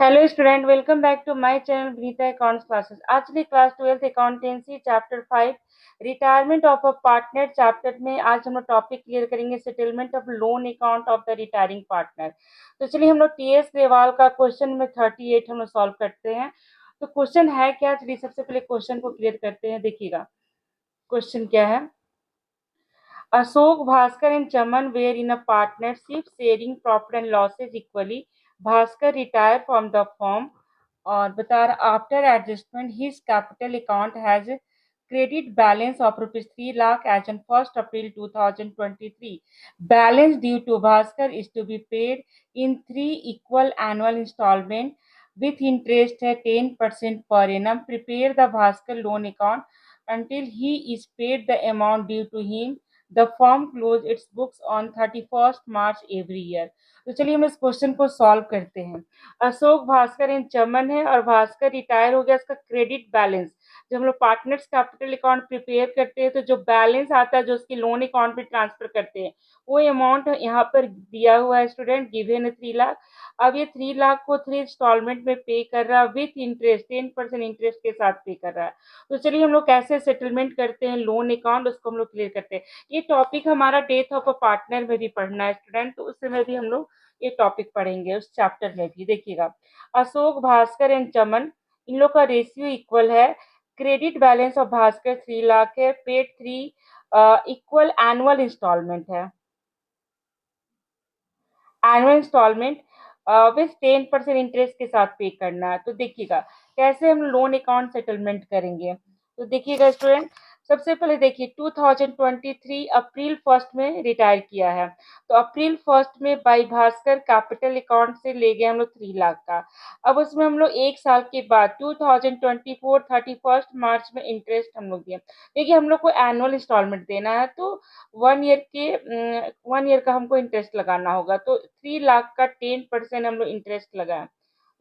Hello student, welcome back to my channel Vinita accounts classes. आज की class 12th accountancy chapter 5 retirement of a partner chapter में आज हम लोग टॉपिक क्लियर करेंगे settlement of loan account of the retiring partner. तो चलिए हम लोग टीएस ग्रेवाल का क्वेश्चन नंबर 38 हम लोग सॉल्व करते हैं। तो क्वेश्चन है क्या, चलिए सबसे पहले क्वेश्चन को क्लियर करते हैं। देखिएगा क्वेश्चन क्या है। Ashok, Bhaskar and Chaman were in a partnership sharing profit and losses equally. Bhaskar retired from the firm और बता रहा after adjustment his capital account has a credit balance of rupees 3 lakh as on 1st April 2023. Balance due to Bhaskar is to be paid in three equal annual installment with interest at 10% per annum. Prepare the Bhaskar loan account until he is paid the amount due to him. The firm close it's books on 31st March every year. तो चलिए हम इस question को solve करते हैं। Ashok, Bhaskar and चमन है और Bhaskar retire हो गया। इसका क्रेडिट बैलेंस, जब हम लोग पार्टनर्स कैपिटल अकाउंट प्रिपेयर करते हैं तो जो बैलेंस आता है जो उसकी लोन अकाउंट में ट्रांसफर करते हैं वो अमाउंट यहाँ पर दिया हुआ है स्टूडेंट, गिवन है 3 लाख। अब ये 3 लाख को 3 इंस्टॉलमेंट में पे कर रहा है विथ इंटरेस्ट, 10% इंटरेस्ट के साथ पे कर रहा है। तो चलिए हम लोग कैसे सेटलमेंट करते हैं लोन अकाउंट, उसको हम लोग क्लियर करते हैं। ये टॉपिक हमारा डेथ ऑफ अ पार्टनर में भी पढ़ना है स्टूडेंट, तो उस समय भी हम लोग ये टॉपिक पढ़ेंगे उस चैप्टर में भी। देखिएगा अशोक, भास्कर एंड चमन, इन लोग का रेशियो इक्वल है। Credit balance of Bhaskar 3 lakh है। पेड 3 इक्वल एनुअल इंस्टॉलमेंट है। एनुअल इंस्टॉलमेंट विथ 10% इंटरेस्ट के साथ पे करना है। तो देखिएगा कैसे हम लोन अकाउंट सेटलमेंट करेंगे। तो देखिएगा स्टूडेंट, सबसे पहले देखिए 2023 अप्रैल 1 में रिटायर किया है। तो अप्रैल 1 में बाई भास्कर कैपिटल अकाउंट से ले गए हम लोग 3 लाख का। अब उसमें हम लोग एक साल के बाद 2024 31 मार्च में इंटरेस्ट हम लोग दिए। देखिए हम लोग को एनुअल इंस्टॉलमेंट देना है तो 1 ईयर का हमको इंटरेस्ट लगाना होगा। तो 3 लाख का 10% हम लोग इंटरेस्ट लगाए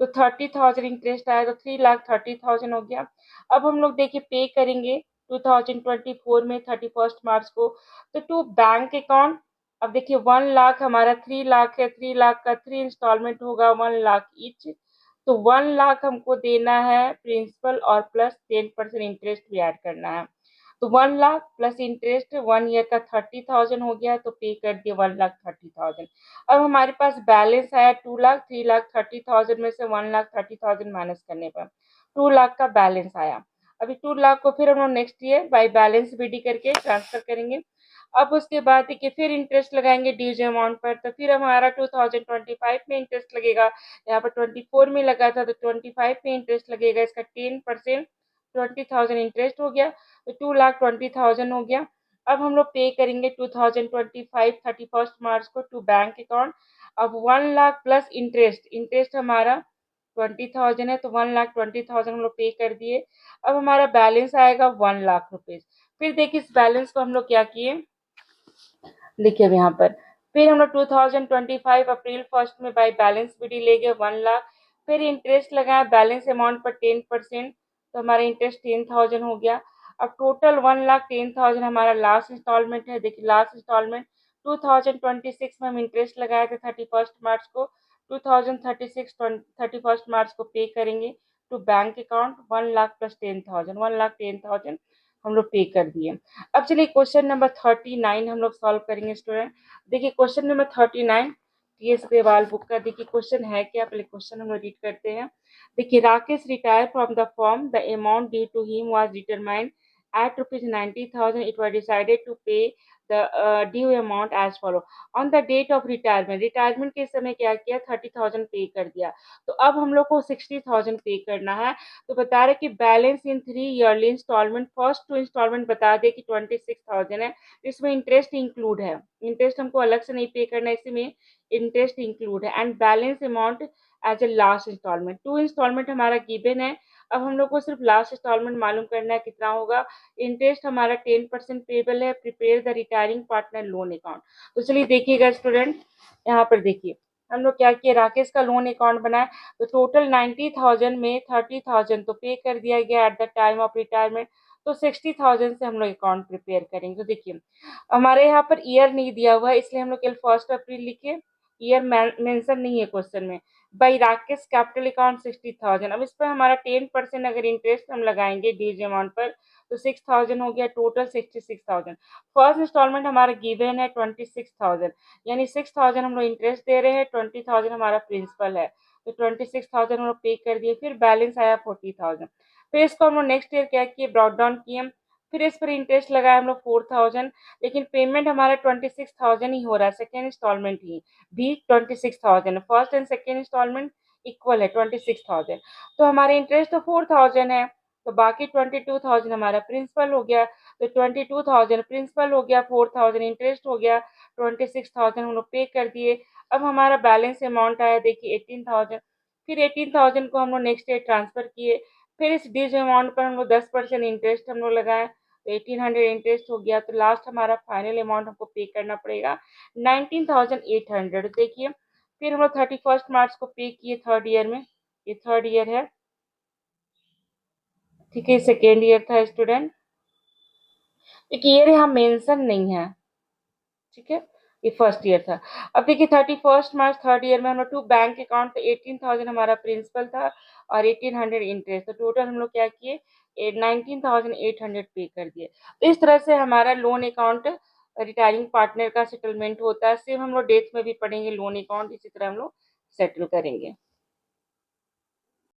तो 30,000 इंटरेस्ट आया, तो 3,30,000 हो गया। अब हम लोग देखिए पे करेंगे 2024 में 31 मार्च को। तो टू बैंक अकाउंट, अब देखिए 1 लाख हमारा 3 लाख है, 3 लाख का 3 इंस्टॉलमेंट होगा 1 लाख ईच। तो 1 लाख हमको देना है प्रिंसिपल और प्लस 10% इंटरेस्ट भी ऐड करना है। तो 1 लाख प्लस इंटरेस्ट 1 ईयर का 30,000 हो गया, तो पे कर दिया 1,30,000। अब हमारे पास बैलेंस आया 2 लाख। 3,30,000 में से 1,30,000 माइनस करने पर 2 लाख का बैलेंस आया। अभी 2 लाख को फिर हम लोग next year by balance BD करके ट्रांसफर करेंगे। अब उसके बाद देखिए फिर इंटरेस्ट लगाएंगे ड्यूज अमाउंट पर, तो फिर हमारा 2025 में इंटरेस्ट लगेगा। यहाँ पर 24 में लगा था तो 25 में इंटरेस्ट लगेगा। इसका 10% 20,000 इंटरेस्ट हो गया, तो 2,20,000 हो गया। अब हम लोग पे करेंगे 2025 31 मार्च को टू बैंक अकाउंट। अब 1 लाख प्लस इंटरेस्ट, इंटरेस्ट हमारा 20,000 है तो 1,20,000 हम लोग पे कर दिए। अब हमारा बैलेंस आएगा 1 लाख रुपीज। फिर देखिए इस बैलेंस को हम लोग क्या किए, देखिए अब यहाँ पर फिर हम लोग 2025 अप्रैल 1 में बाई बैलेंस बीडी ले गए 1 लाख। फिर इंटरेस्ट लगाया बैलेंस अमाउंट पर 10%, तो हमारा इंटरेस्ट 10,000 हो गया। अब टोटल 1,10,000 हमारा लास्ट इंस्टॉलमेंट है। देखिए लास्ट इंस्टॉलमेंट 2026 में हम इंटरेस्ट लगाए थे 31 मार्च को। 2036 31 मार्च को पे करेंगे to bank account 1 lakh plus 10,000, 1,10,000 हम लोग पे कर दिए। अब चलिए क्वेश्चन नंबर 39 हम लोग सॉल्व करेंगे स्टूडेंट। देखिए question number 39 TS Grewal book का देखिए क्वेश्चन है क्या, पहले क्वेश्चन हम लोग रीड करते हैं। देखिए Rakesh retire from the firm, the amount due to him was determined at rupees 90,000. It was decided to pay the due amount as follow. On the date of retirement, retirement के समय क्या किया 30,000 पे कर दिया। तो अब हम लोग को 60,000 पे करना है। तो बता रहे कि balance in 3 yearly instalment, first 2 instalment बता दे कि 26,000 है, इसमें इंटरेस्ट इंक्लूड है। इंटरेस्ट हमको अलग से नहीं पे करना है, इसमें इंटरेस्ट इंक्लूड है। And balance amount as a last instalment, 2 instalment हमारा गिवन है। अब हम लोग को सिर्फ लास्ट इंस्टॉलमेंट मालूम करना है कितना होगा। इंटरेस्ट हमारा 10% पेबल है। Prepare the retiring partner loan account. तो चलिए देखिएगा स्टूडेंट, यहाँ पर देखिए हम लोग क्या किए, राकेश का लोन अकाउंट बनाए। तो टोटल 90,000 में 30,000 तो पे कर दिया गया at the time of retirement. तो 60,000 से हम लोग अकाउंट प्रिपेयर करेंगे। तो देखिए हमारे यहाँ पर ईयर नहीं दिया हुआ है, इसलिए हम लोग केवल 1 अप्रैल लिखे। ईयर मेंशन नहीं है क्वेश्चन में। By Rakesh capital account 60,000। अब इस पर हमारा 10% अगर इंटरेस्ट हम लगाएंगे ड्यूज अमाउंट पर, तो 6,000 हो गया, टोटल 66,000। फर्स्ट इंस्टॉलमेंट हमारा गिवन है 26,000, यानी 6,000 हम लोग इंटरेस्ट दे रहे हैं, 20,000 हमारा प्रिंसिपल है, तो 26,000 हम लोग पे कर दिए। फिर बैलेंस आया 40,000। फिर इसको हम लोग नेक्स्ट ईयर क्या किए, ब्रॉट डाउन किए। फिर इस पर इंटरेस्ट लगाया हम लोग 4,000, लेकिन पेमेंट हमारा 26,000 ही हो रहा है, सेकेंड इंस्टॉलमेंट ही भी 26,000, first and second instalment equal है 26,000। तो हमारे इंटरेस्ट तो 4,000 है, तो बाकी 22,000 हमारा प्रिंसिपल हो गया। तो 22,000 प्रिंसिपल हो गया, 4,000 इंटरेस्ट हो गया, 26,000 हम लोग पे कर दिए। अब हमारा बैलेंस अमाउंट आया देखिए 18,000। फिर 18,000 को हम लोग नेक्स्ट ईयर ट्रांसफर किए। फिर इस ड्यूज अमाउंट पर हम लोग 10% इंटरेस्ट हम लोग लगाए, तो 1800 इंटरेस्ट हो गया। तो लास्ट हमारा फाइनल अमाउंट हमको पे करना पड़ेगा 19,800। देखिए फिर हम लोग 31 मार्च को पे किए थर्ड ईयर में, ये थर्ड ईयर है, ठीक है, सेकेंड ईयर था स्टूडेंट, एक ईयर यहाँ मेंशन नहीं है, ठीक है, ये फर्स्ट ईयर था। अब देखिए 31 मार्च थर्ड ईयर में हम लोग टू बैंक अकाउंट, 18,000 हमारा प्रिंसिपल था और 1800 इंटरेस्ट, तो टोटल हम लोग क्या किए 19,800 पे कर दिए। तो इस तरह से हमारा लोन अकाउंट रिटायरिंग पार्टनर का सेटलमेंट होता है। सेम हम लोग डेथ में भी पढ़ेंगे लोन अकाउंट, इसी तरह हम लोग सेटल करेंगे।